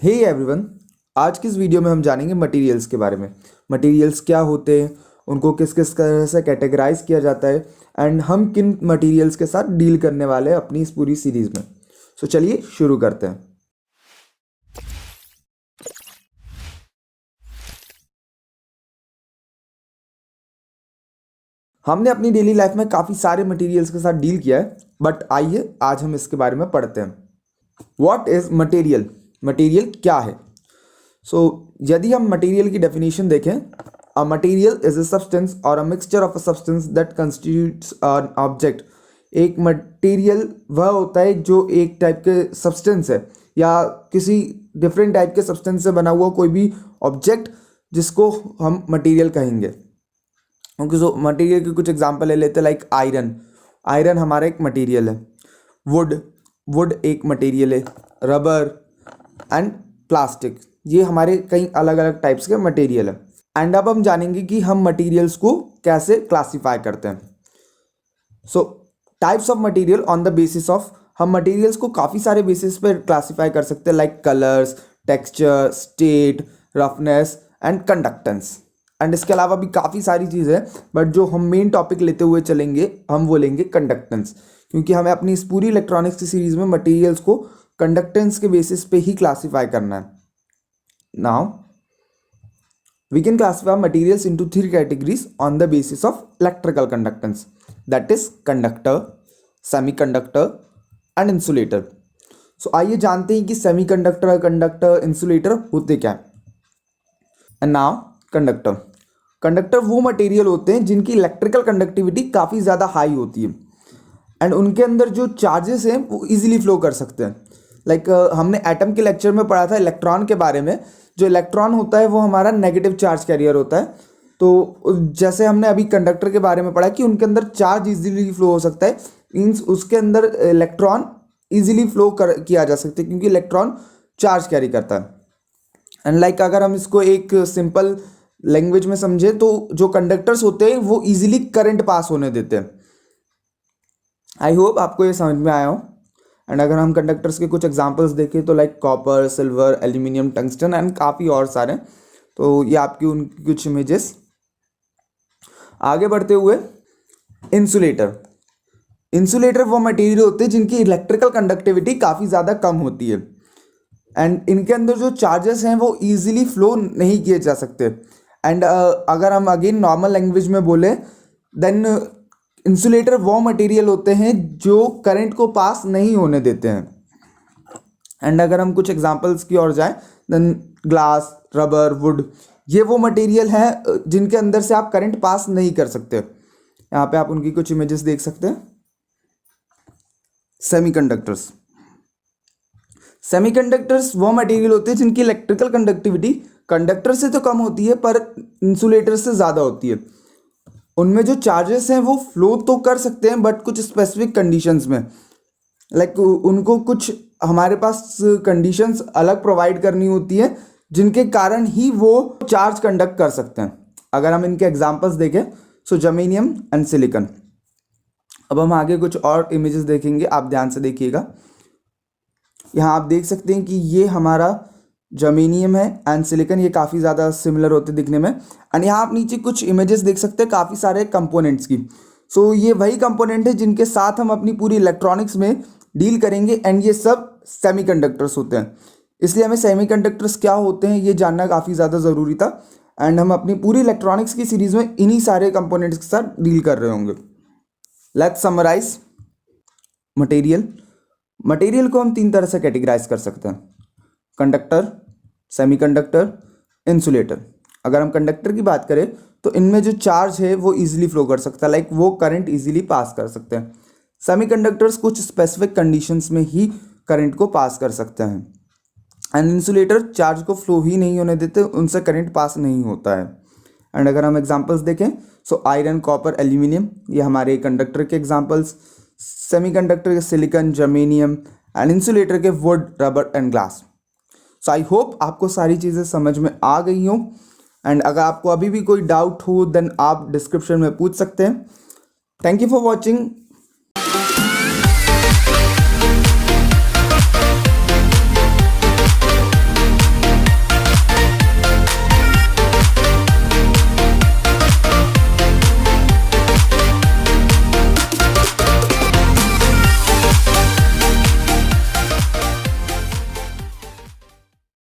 Hey everyone, आज की इस वीडियो में हम जानेंगे मटेरियल्स के बारे में। मटेरियल्स क्या होते हैं, उनको किस किस तरह से कैटेगराइज किया जाता है एंड हम किन मटेरियल्स के साथ डील करने वाले हैं अपनी इस पूरी सीरीज़ में। सो चलिए शुरू करते हैं। हमने अपनी डेली लाइफ में काफ़ी सारे मटेरियल्स के साथ डील किया है, बट आइए आज हम इसके बारे में पढ़ते हैं। What is material? मटेरियल क्या है? यदि हम मटेरियल की डेफिनेशन देखें, a material is a substance और a mixture of a substance that constitutes an object. एक मटेरियल वह होता है जो एक टाइप के सब्सटेंस है या किसी डिफरेंट टाइप के सब्सटेंस से बना हुआ कोई भी ऑब्जेक्ट जिसको हम मटेरियल कहेंगे। ओके, सो मटेरियल के कुछ एग्जांपल ले लेते हैं, लाइक आयरन। आयरन हमारा एक मटेरियल है। वुड, वुड एक मटेरियल है। रबर एंड प्लास्टिक, ये हमारे कई अलग अलग टाइप्स के मटेरियल है। एंड अब हम जानेंगे कि हम मटेरियल्स को कैसे क्लासीफाई करते हैं। सो types of material on the basis of, हम मटेरियल्स को काफ़ी सारे बेसिस पे क्लासीफाई कर सकते हैं, like colours, texture, state, roughness and conductance. And इसके अलावा भी काफ़ी सारी चीज़ें हैं, बट जो हम मेन टॉपिक लेते हुए चलेंगे हम वो लेंगे कंडक्टेंस, क्योंकि हमें अपनी इस पूरी इलेक्ट्रॉनिक्स की सीरीज़ में मटेरियल्स को कंडक्टेंस के बेसिस पे ही क्लासीफाई करना है। Now, we can classify materials into three categories on the basis of electrical conductance, that is conductor, semiconductor and insulator. So आइए जानते हैं कि सेमीकंडक्टर, कंडक्टर, इंसुलेटर होते क्या है। And now conductor. कंडक्टर वो मटेरियल होते हैं जिनकी इलेक्ट्रिकल कंडक्टिविटी काफ़ी ज़्यादा हाई होती है एंड उनके अंदर जो चार्जेस हैं वो इजीली फ्लो कर सकते हैं। लाइक हमने एटम के लेक्चर में पढ़ा था इलेक्ट्रॉन के बारे में। जो इलेक्ट्रॉन होता है वो हमारा नेगेटिव चार्ज कैरियर होता है। तो जैसे हमने अभी कंडक्टर के बारे में पढ़ा कि उनके अंदर चार्ज इजीली फ्लो हो सकता है, मीन्स उसके अंदर इलेक्ट्रॉन इजीली फ्लो किया जा सकता है क्योंकि इलेक्ट्रॉन चार्ज कैरी करता है। एंड लाइक अगर हम इसको एक सिंपल लैंग्वेज में समझे तो जो कंडक्टर्स होते हैं वो इजीली करंट पास होने देते हैं। आई होप आपको ये समझ में आया हो। एंड अगर हम कंडक्टर्स के कुछ एग्जांपल्स देखें तो like copper, silver, aluminium, tungsten and काफ़ी और सारे। तो ये आपकी उनकी कुछ इमेजेस। आगे बढ़ते हुए इंसुलेटर। इंसुलेटर वो मटेरियल होते हैं जिनकी इलेक्ट्रिकल कंडक्टिविटी काफ़ी ज़्यादा कम होती है एंड इनके अंदर जो चार्जेस हैं वो ईजिली फ्लो नहीं किए जा सकते। एंड अगर हम अगेन नॉर्मल लैंग्वेज में बोले देन इंसुलेटर वो मटेरियल होते हैं जो करंट को पास नहीं होने देते हैं। एंड अगर हम कुछ एग्जांपल्स की ओर जाएं देन ग्लास, रबर, वुड, ये वो मटेरियल हैं जिनके अंदर से आप करंट पास नहीं कर सकते। यहाँ पे आप उनकी कुछ इमेजेस देख सकते हैं। सेमीकंडक्टर्स। सेमीकंडक्टर्स वो मटेरियल होते हैं जिनकी इलेक्ट्रिकल कंडक्टिविटी कंडक्टर से तो कम होती है पर इंसुलेटर से ज़्यादा होती है। उनमें जो चार्जेस हैं वो फ्लो तो कर सकते हैं बट कुछ स्पेसिफिक कंडीशंस में, लाइक उनको कुछ हमारे पास कंडीशंस अलग प्रोवाइड करनी होती है जिनके कारण ही वो चार्ज कंडक्ट कर सकते हैं। अगर हम इनके एग्जांपल्स देखें सो जर्मेनियम एंड सिलिकॉन। अब हम आगे कुछ और इमेजेस देखेंगे, आप ध्यान से देखिएगा। यहाँ आप देख सकते हैं कि ये हमारा जर्मेनियम है एंड सिलिकॉन, ये काफ़ी ज़्यादा सिमिलर होते दिखने में। एंड यहाँ आप नीचे कुछ इमेजेस देख सकते हैं काफ़ी सारे कंपोनेंट्स की। सो ये वही कंपोनेंट है जिनके साथ हम अपनी पूरी इलेक्ट्रॉनिक्स में डील करेंगे एंड ये सब सेमीकंडक्टर्स होते हैं। इसलिए हमें सेमीकंडक्टर्स क्या होते हैं ये जानना काफ़ी ज़्यादा ज़रूरी था एंड हम अपनी पूरी इलेक्ट्रॉनिक्स की सीरीज़ में इन्हीं सारे कंपोनेंट्स के साथ डील कर रहे होंगे। Let's summarise material. मटेरियल को हम तीन तरह से कैटेगराइज कर सकते हैं, कंडक्टर, सेमीकंडक्टर, इंसुलेटर। अगर हम कंडक्टर की बात करें तो इनमें जो चार्ज है वो इजीली फ्लो कर सकता है, लाइक वो करंट इजीली पास कर सकते हैं। सेमीकंडक्टर्स कुछ स्पेसिफिक कंडीशंस में ही करंट को पास कर सकते हैं एंड इंसुलेटर चार्ज को फ्लो ही नहीं होने देते, उनसे करंट पास नहीं होता है। एंड अगर हम एग्जांपल्स देखें सो आयरन, कॉपर, एल्यूमिनियम, ये हमारे कंडक्टर के एग्जांपल्स। सेमीकंडक्टर के सिलिकॉन, जर्मेनियम एंड इंसुलेटर के would, rubber and glass. So I hope आपको सारी चीज़ें समझ में आ गई हों एंड अगर आपको अभी भी कोई डाउट हो देन आप डिस्क्रिप्शन में पूछ सकते हैं। Thank you for watching.